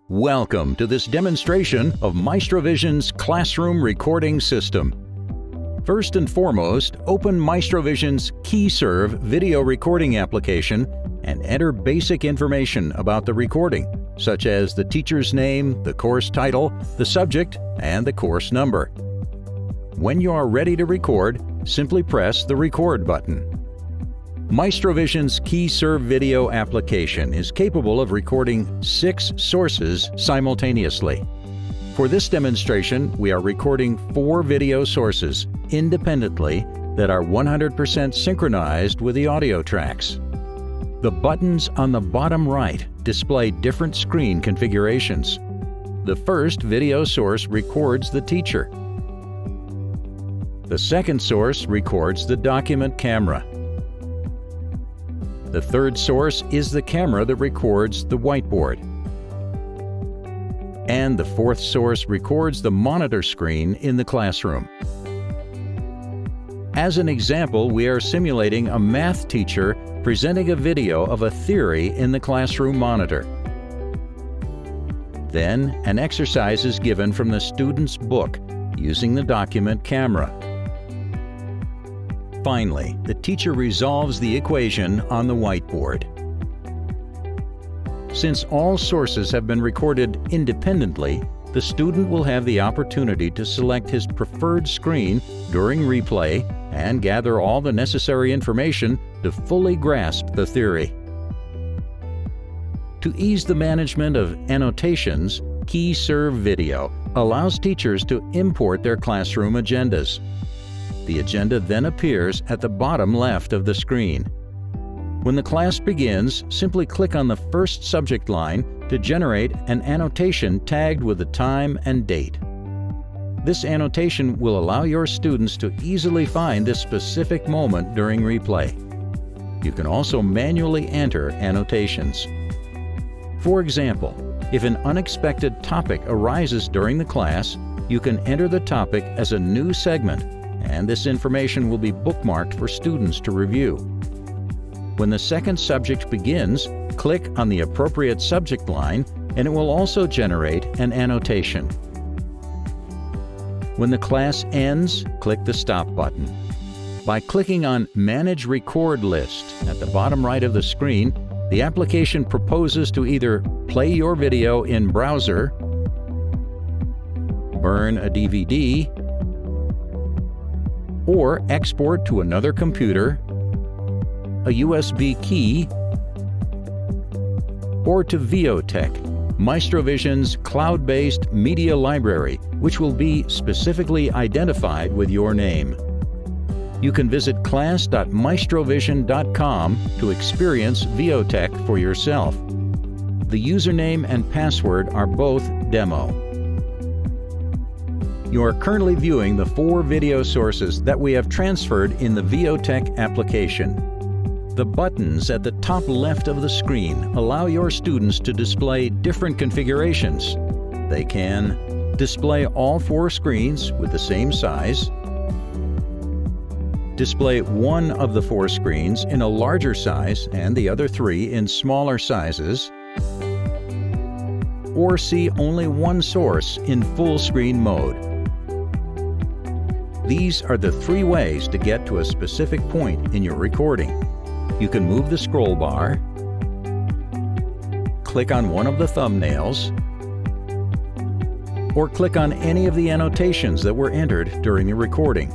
Welcome to this demonstration of MaestroVision's classroom recording system. First and foremost, open MaestroVision's Keyserv video recording application and enter basic information about the recording, such as the teacher's name, the course title, the subject, and the course number. When you are ready to record, simply press the Record button. MaestroVision's Keyserv video application is capable of recording 6 sources simultaneously. For this demonstration, we are recording 4 video sources independently that are 100% synchronized with the audio tracks. The buttons on the bottom right display different screen configurations. The first video source records the teacher. The second source records the document camera. The third source is the camera that records the whiteboard. And the fourth source records the monitor screen in the classroom. As an example, we are simulating a math teacher presenting a video of a theory in the classroom monitor. Then, an exercise is given from the student's book using the document camera. Finally, the teacher resolves the equation on the whiteboard. Since all sources have been recorded independently, the student will have the opportunity to select his preferred screen during replay and gather all the necessary information to fully grasp the theory. To ease the management of annotations, Keyserv Video allows teachers to import their classroom agendas. The agenda then appears at the bottom left of the screen. When the class begins, simply click on the first subject line to generate an annotation tagged with the time and date. This annotation will allow your students to easily find this specific moment during replay. You can also manually enter annotations. For example, if an unexpected topic arises during the class, you can enter the topic as a new segment, and this information will be bookmarked for students to review. When the second subject begins, click on the appropriate subject line and it will also generate an annotation. When the class ends, click the Stop button. By clicking on Manage Record List at the bottom right of the screen, the application proposes to either play your video in browser, burn a DVD, or export to another computer, a USB key, or to Videotek, MaestroVision's cloud-based media library, which will be specifically identified with your name. You can visit class.maestrovision.com to experience Videotek for yourself. The username and password are both demo. You are currently viewing the 4 video sources that we have transferred in the Videotek application. The buttons at the top left of the screen allow your students to display different configurations. They can display all 4 screens with the same size, display one of the 4 screens in a larger size and the other 3 in smaller sizes, or see only one source in full screen mode. These are the 3 ways to get to a specific point in your recording. You can move the scroll bar, click on one of the thumbnails, or click on any of the annotations that were entered during the recording.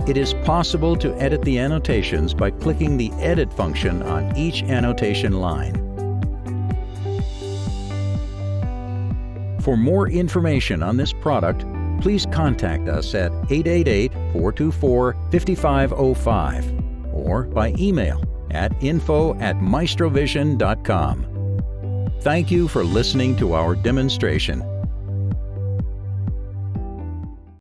It is possible to edit the annotations by clicking the Edit function on each annotation line. For more information on this product, please contact us at 888-424-5505 or by email at info@maestrovision.com. Thank you for listening to our demonstration.